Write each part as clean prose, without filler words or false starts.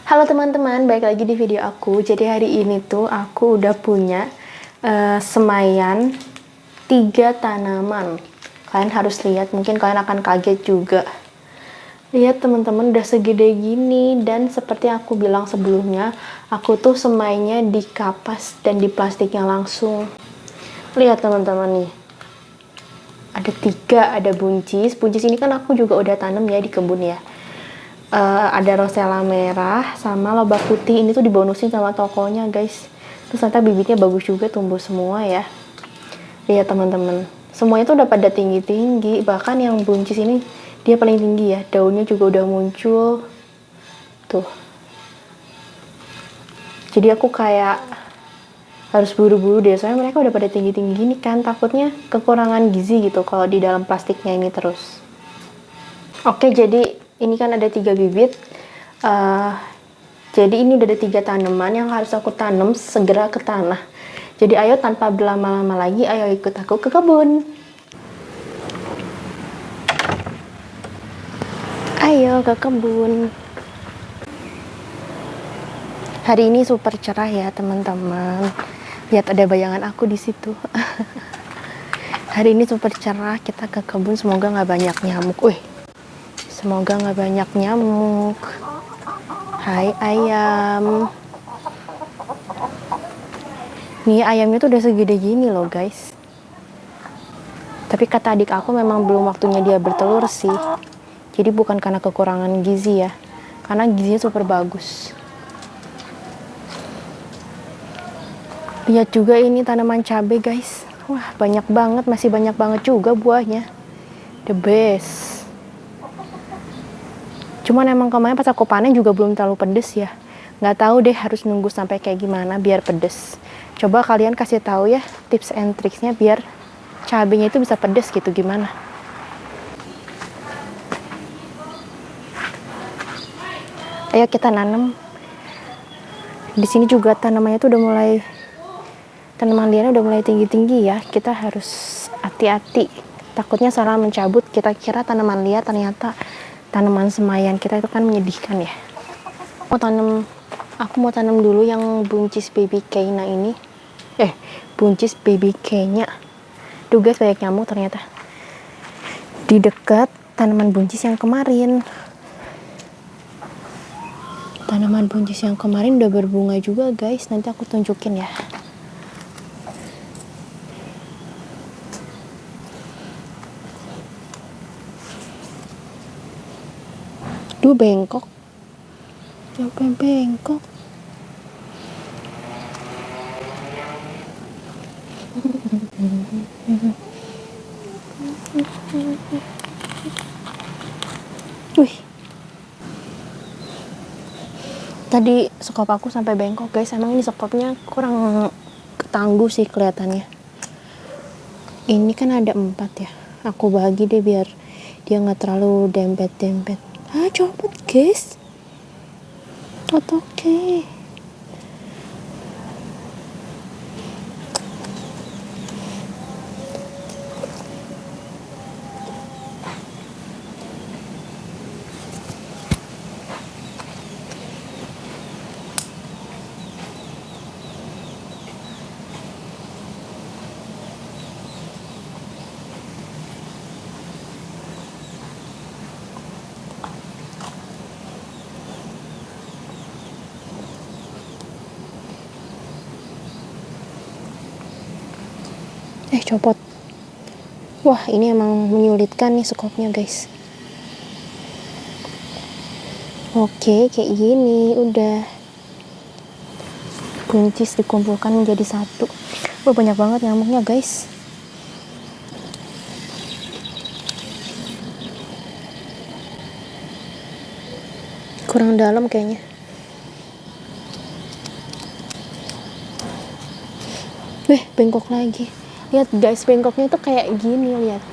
Halo teman-teman, balik lagi di video aku. Jadi hari ini tuh aku udah punya semaian 3 tanaman. Kalian harus lihat, mungkin kalian akan kaget juga. Lihat teman-teman, udah segede gini. Dan seperti aku bilang sebelumnya, aku tuh semainya di kapas dan di plastiknya langsung. Lihat teman-teman nih, ada 3, ada buncis. Buncis ini kan aku juga udah tanam ya di kebun ya. Ada rosella merah sama lobak putih. Ini tuh dibonusin sama tokonya guys. Terus ternyata bibitnya bagus juga, tumbuh semua ya. Lihat teman-teman, semuanya tuh udah pada tinggi-tinggi. Bahkan yang buncis ini dia paling tinggi ya. Daunnya juga udah muncul tuh. Jadi aku kayak harus buru-buru deh, soalnya mereka udah pada tinggi-tinggi gini kan. Takutnya kekurangan gizi gitu kalau di dalam plastiknya ini terus. Oke, jadi ini kan ada 3 bibit. Jadi ini udah ada 3 tanaman yang harus aku tanam segera ke tanah. Jadi ayo tanpa berlama-lama lagi, ayo ikut aku ke kebun. Ayo ke kebun. Hari ini super cerah ya teman-teman. Lihat ada bayangan aku di situ. Hari ini super cerah, kita ke kebun, semoga nggak banyak nyamuk. Semoga nggak banyak nyamuk. Hai ayam. Nih ayamnya tuh udah segede gini loh guys. Tapi kata adik aku memang belum waktunya dia bertelur sih. Jadi bukan karena kekurangan gizi ya. Karena gizinya super bagus. Lihat juga ini tanaman cabai guys. Wah banyak banget, masih banyak banget juga buahnya. The best. Cuman emang kemarin pas aku panen juga belum terlalu pedes ya. Nggak tahu deh harus nunggu sampai kayak gimana biar pedes. Coba kalian kasih tahu ya tips and tricksnya biar cabenya itu bisa pedes gitu gimana. Ayo kita nanam. Di sini juga tanamannya tuh udah mulai, tanaman liarnya udah mulai tinggi-tinggi ya. Kita harus hati-hati. Takutnya salah mencabut, kita kira tanaman liar ternyata tanaman semaian kita. Itu kan menyedihkan ya. Aku mau tanam dulu yang buncis baby Kena ini. Buncis baby K-nya. Tuh guys, banyak nyamuk ternyata. Di dekat tanaman buncis yang kemarin. Tanaman buncis yang kemarin udah berbunga juga guys. Nanti aku tunjukin ya. Duh bengkok. Siapa yang bengkok? Wih. Tadi sekop aku sampai bengkok guys. Emang ini sekopnya kurang ketangguh sih kelihatannya. Ini kan ada 4 ya. Aku bagi deh biar dia nggak terlalu dempet-dempet. Copot guys. Oke. Copot. Wah ini emang menyulitkan nih sekopnya guys. Oke, kayak gini udah. Buncis dikumpulkan menjadi satu. Banyak banget nyamuknya guys. Kurang dalam kayaknya. Bengkok lagi. Lihat guys, bengkoknya tuh kayak gini, lihat.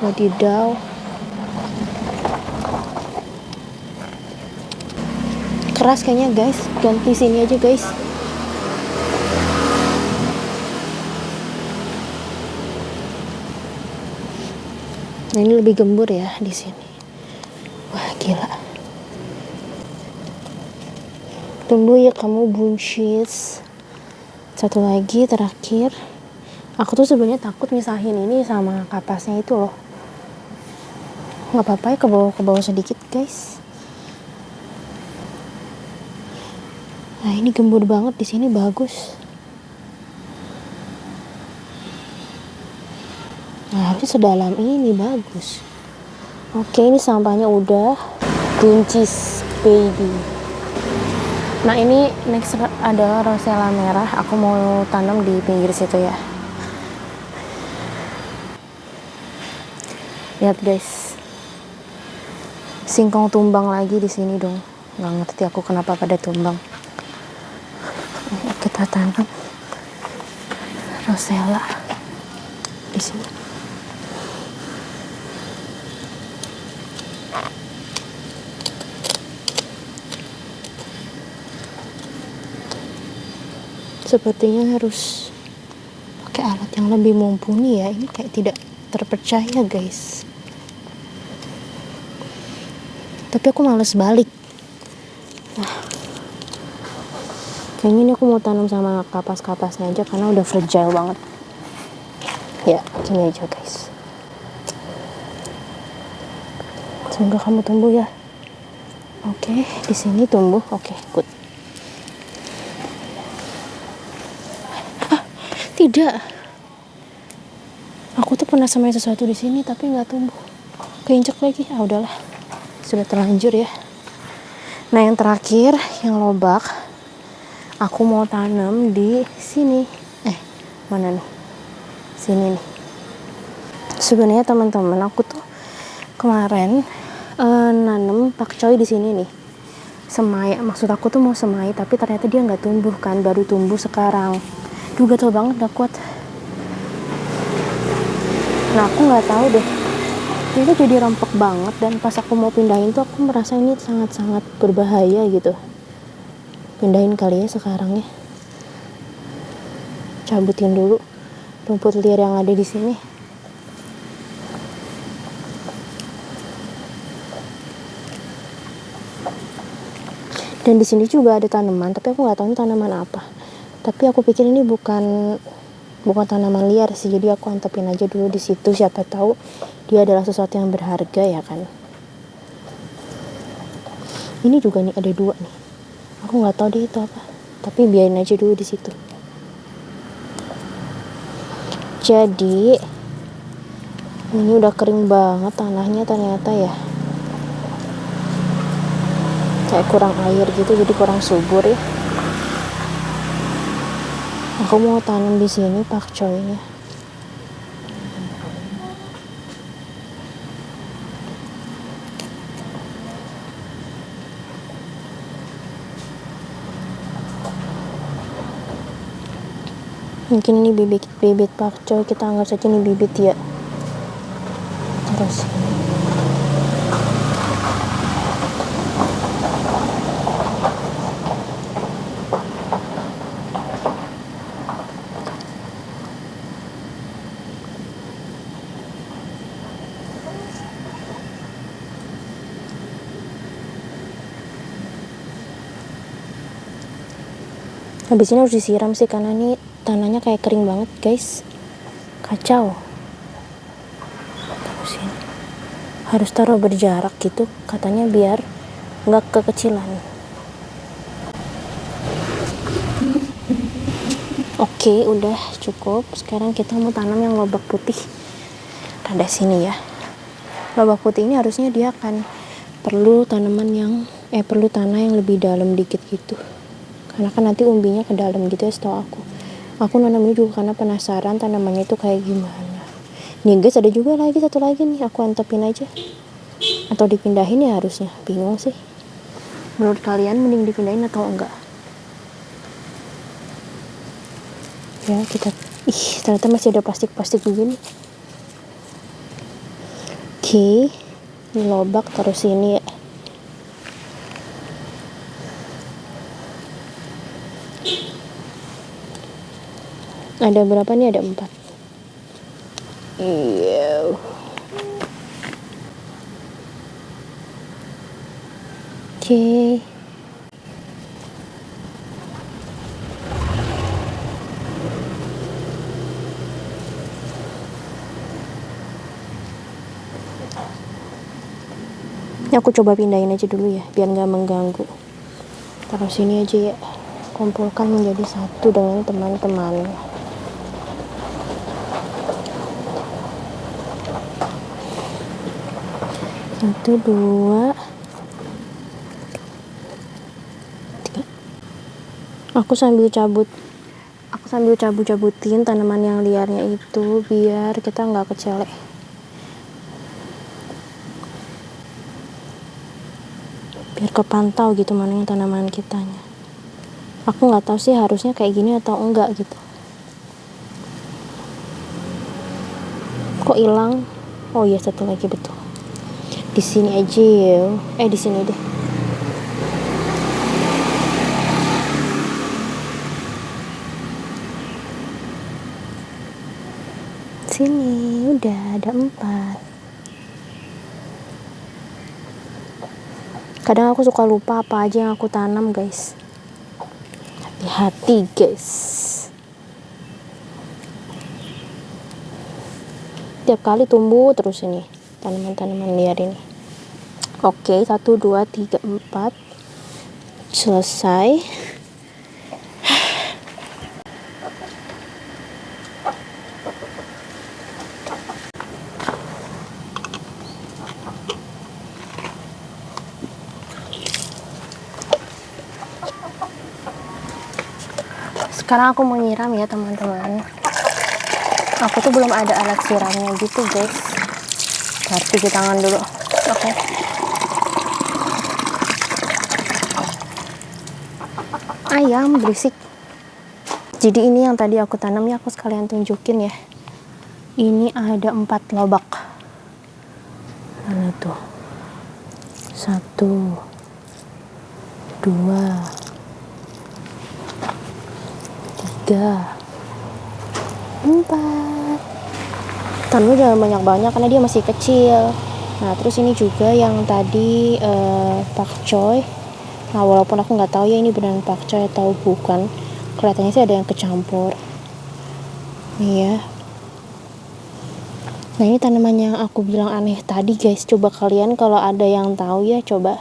Wadidaw. Keras kayaknya guys. Ganti sini aja guys. Nah, ini lebih gembur ya di sini. Wah, gila. Tunggu ya kamu buncis. Satu lagi terakhir. Aku tuh sebenarnya takut misahin ini sama kapasnya itu loh. Nggak apa-apa ya, ke bawah sedikit guys. Nah ini gembur banget di sini, bagus. Nah harusnya sedalam ini, bagus. Oke, ini sampahnya udah. Buncis baby. Nah ini next adalah rosella merah. Aku mau tanam di pinggir situ ya. Lihat guys, singkong tumbang lagi di sini dong. Nggak ngerti aku kenapa pada tumbang. Kita tanam rosella di sini. Sepertinya harus pakai alat yang lebih mumpuni ya. Ini kayak tidak terpercaya guys. Tapi aku males balik. Nah, kayaknya ini aku mau tanam sama kapas-kapasnya aja karena udah fragile banget. Ya, gini aja guys. Semoga kamu tumbuh ya. Oke, di sini tumbuh. Oke, good. Tidak. Aku tuh pernah sama sesuatu di sini tapi nggak tumbuh. Keinjek lagi. Ah udahlah. Sudah terlanjur ya. Nah, yang terakhir, yang lobak. Aku mau tanam di sini. Mana nih? Sini nih. Sebenarnya teman-teman, aku tuh kemarin nanam pakcoy di sini nih. Semai, maksud aku tuh mau semai, tapi ternyata dia nggak tumbuh kan, baru tumbuh sekarang. Duh, gatel banget, gak kuat. Nah, aku nggak tahu deh. Ini jadi rompok banget dan pas aku mau pindahin tuh aku merasa ini sangat-sangat berbahaya gitu. Pindahin kali ya sekarang ya. Cabutin dulu rumput liar yang ada di sini. Dan di sini juga ada tanaman, tapi aku nggak tahu ini tanaman apa. Tapi aku pikir ini bukan tanaman liar sih, jadi aku antepin aja dulu di situ. Siapa tahu dia adalah sesuatu yang berharga ya kan. Ini juga nih ada 2 nih. Aku nggak tahu deh itu apa, tapi biarin aja dulu di situ. Jadi ini udah kering banget tanahnya ternyata ya. Kayak kurang air gitu, jadi kurang subur ya. Aku mau tanam di sini pakcoynya. Mungkin ini bibit pakcoy, kita anggap saja ini bibit ya. Terus habis ini harus disiram sih karena ini tanahnya kayak kering banget guys. Kacau. Terus ini harus taruh berjarak gitu katanya biar nggak kekecilan. Oke, udah cukup. Sekarang kita mau tanam yang lobak putih. Ada sini ya. Lobak putih ini harusnya dia akan perlu perlu tanah yang lebih dalam dikit gitu. Karena kan nanti umbinya ke dalam gitu ya setahu aku. Aku nanam ini juga karena penasaran tanamannya itu kayak gimana. Nih guys, ada juga lagi satu lagi nih, aku antepin aja. Atau dipindahin ya harusnya. Bingung sih. Menurut kalian mending dipindahin atau enggak? Ya kita, ternyata masih ada plastik-plastik begini. Oke, ini lobak terus ini ya. Ada berapa nih? Ada 4. Iya. Oke. Ini aku coba pindahin aja dulu ya, biar nggak mengganggu. Taruh sini aja ya. Kumpulkan menjadi satu dengan teman-teman. Satu, dua, tiga. Aku sambil cabut-cabutin tanaman yang liarnya itu biar kita nggak kecelek. Biar kepantau gitu mana yang tanaman kitanya. Aku nggak tahu sih harusnya kayak gini atau enggak gitu. Kok hilang? Oh iya, satu lagi betul. Di sini aja ya. Di sini deh. Sini udah ada 4. Kadang aku suka lupa apa aja yang aku tanam, guys. Hati-hati, guys. Tiap kali tumbuh terus ini tanaman-tanaman liar ini. Oke, 1, 2, 3, 4. Selesai. Sekarang aku mau nyiram ya, teman-teman. Aku tuh belum ada alat siramnya gitu, guys. Harus cuci tangan dulu. Oke. Ayam berisik. Jadi ini yang tadi aku tanam ya, aku sekalian tunjukin ya. Ini ada 4 lobak. Mana tuh? 1, 2, 3, 4. Tanamnya jangan banyak-banyak karena dia masih kecil. Nah, terus ini juga yang tadi pakcoy. Nah, walaupun aku nggak tahu ya ini beneran pakcoy atau bukan. Kelihatannya sih ada yang kecampur. Nih ya. Nah, ini tanaman yang aku bilang aneh tadi, guys. Coba kalian kalau ada yang tahu ya, coba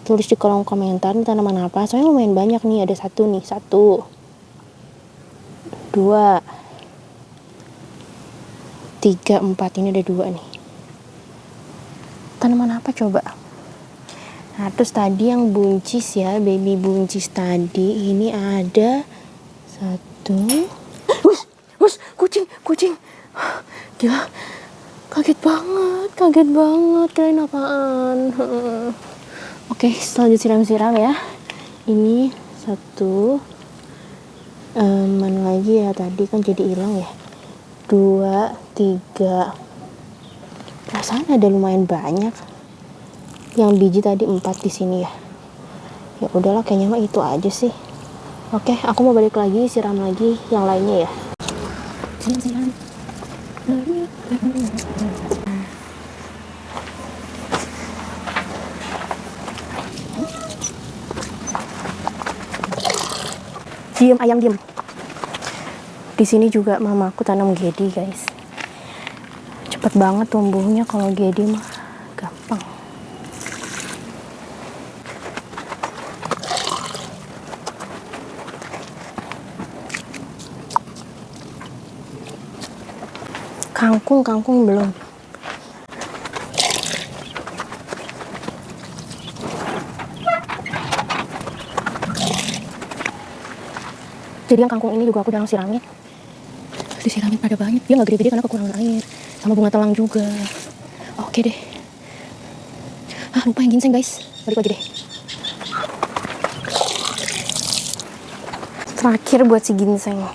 tulis di kolom komentar ini tanaman apa. Soalnya lumayan banyak nih, ada 1 nih, 1, 2, 3, 4. Ini ada 2 nih. Tanaman apa coba? Nah, terus tadi yang buncis ya, baby buncis tadi. Ini ada 1. Wush, kucing. Gila. Kaget banget. Kalian apaan? Oke, selanjutnya siram-siram ya. Ini 1. Mana lagi ya, tadi kan jadi hilang ya. 2, 3. Perasaan ada lumayan banyak. Yang biji tadi 4 di sini ya. Ya udahlah, kayaknya mah itu aja sih. Oke, aku mau balik lagi siram lagi yang lainnya ya. Siram. Diem ayam, diem. Di sini juga mamaku tanam gedi, guys. Cepet banget tumbuhnya kalau gedi mah, gampang. Kangkung belum. Jadi yang kangkung ini juga aku udah siramin. Disiramin pada banyak. Dia nggak gede-gede karena kekurangan air. Sama bunga telang juga. Oke deh. Lupa yang ginseng, guys. Balik lagi deh. Terakhir buat si ginseng.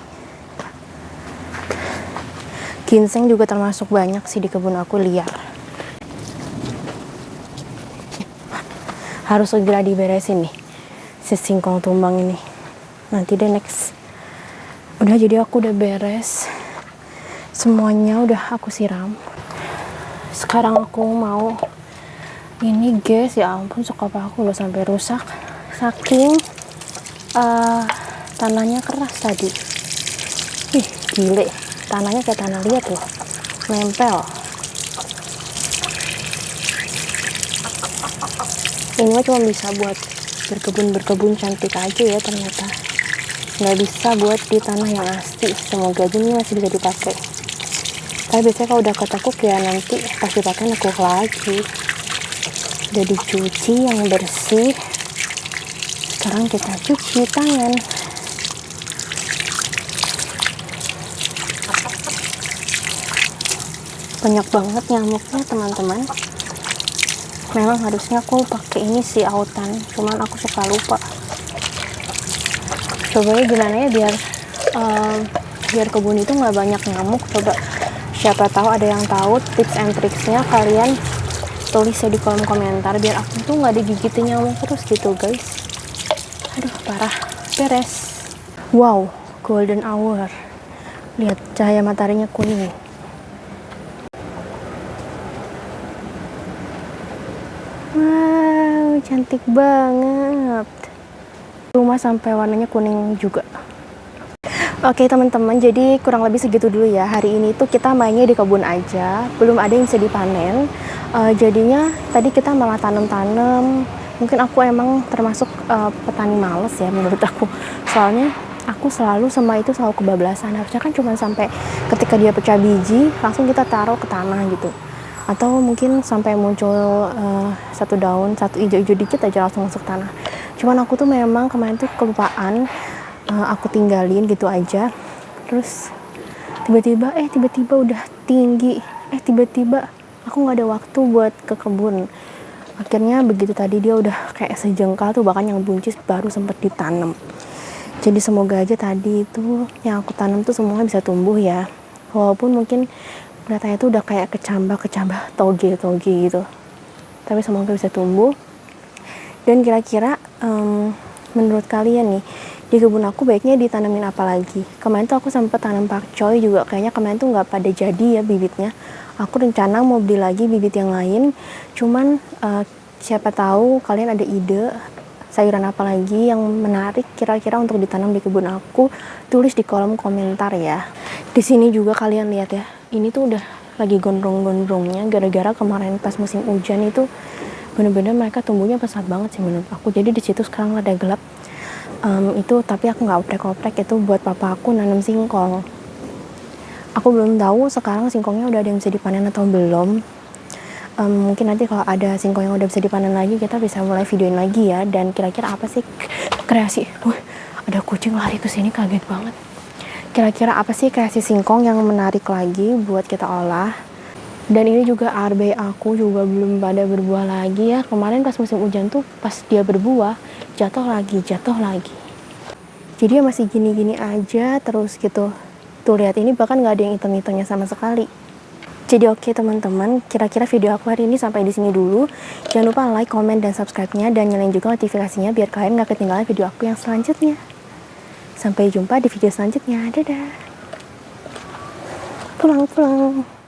Ginseng juga termasuk banyak sih di kebun aku, liar. Harus segera diberesin nih si singkong tumbang ini. Nanti deh next. Udah, jadi aku udah beres. Semuanya udah aku siram. Sekarang aku mau ini, guys. Ya ampun, suka apa aku udah sampai rusak. Saking tanahnya keras tadi. Ih, gile. Tanahnya kayak tanah liat loh. Nempel. Ini mah cuma bisa buat berkebun cantik aja ya, ternyata nggak bisa buat di tanah yang asli. Semoga aja ini masih bisa dipakai. Tapi biasanya kalau udah ketekuk ya nanti pas dipakai nekuk lagi. Udah dicuci yang bersih, sekarang kita cuci tangan. Banyak banget nyamuknya teman-teman. Memang harusnya aku pakai ini sih autan, cuman aku suka lupa. Coba ya gimana ya biar kebun itu nggak banyak nyamuk. Coba siapa tahu ada yang tahu tips and tricksnya, kalian tulis ya di kolom komentar biar aku tuh nggak digigitin nyamuk terus gitu guys. Aduh parah. Beres. Wow, golden hour. Lihat cahaya mataharinya kuning. Wow, cantik banget. Rumah sampai warnanya kuning juga. Oke teman-teman, jadi kurang lebih segitu dulu ya. Hari ini tuh kita mainnya di kebun aja, belum ada yang bisa dipanen. Jadinya tadi kita malah tanam-tanam. Mungkin aku emang termasuk petani males ya menurut aku. Soalnya aku selalu sama itu selalu kebablasan. Harusnya kan cuma sampai ketika dia pecah biji, langsung kita taruh ke tanah gitu. Atau mungkin sampai muncul satu daun, satu hijau-hijau dikit aja langsung masuk tanah. Cuman aku tuh memang kemarin tuh kelupaan. Aku tinggalin gitu aja, terus tiba-tiba udah tinggi, tiba-tiba aku nggak ada waktu buat ke kebun. Akhirnya begitu tadi dia udah kayak sejengkal tuh, bahkan yang buncis baru sempet ditanam. Jadi semoga aja tadi itu yang aku tanam tuh semuanya bisa tumbuh ya, walaupun mungkin kelihatannya tuh udah kayak kecambah toge gitu, tapi semoga bisa tumbuh. Dan kira-kira menurut kalian nih, di kebun aku baiknya ditanamin apa lagi? Kemarin tuh aku sempet tanam pakcoy juga, kayaknya kemarin tuh nggak pada jadi ya bibitnya. Aku rencana mau beli lagi bibit yang lain, cuman siapa tahu kalian ada ide sayuran apa lagi yang menarik kira-kira untuk ditanam di kebun aku, tulis di kolom komentar ya. Di sini juga kalian lihat ya, ini tuh udah lagi gondrong-gondrongnya gara-gara kemarin pas musim hujan itu bener-bener mereka tumbuhnya pesat banget sih menurut aku. Jadi di situ sekarang rada gelap. Itu tapi aku nggak oprek-oprek, itu buat papa aku nanam singkong. Aku belum tahu sekarang singkongnya udah ada yang bisa dipanen atau belum. Mungkin nanti kalau ada singkong yang udah bisa dipanen lagi kita bisa mulai videoin lagi ya. Dan kira-kira apa sih kreasi, ada kucing lari ke sini, kaget banget. Kira-kira apa sih kreasi singkong yang menarik lagi buat kita olah. Dan ini juga arbe aku juga belum pada berbuah lagi ya. Kemarin pas musim hujan tuh pas dia berbuah jatuh lagi. Jadi ya masih gini-gini aja terus gitu. Tuh lihat ini bahkan nggak ada yang hitam-hitamnya sama sekali. Jadi oke teman-teman, kira-kira video aku hari ini sampai di sini dulu. Jangan lupa like, comment, dan subscribe-nya dan nyalain juga notifikasinya biar kalian nggak ketinggalan video aku yang selanjutnya. Sampai jumpa di video selanjutnya. Dadah. Pulang.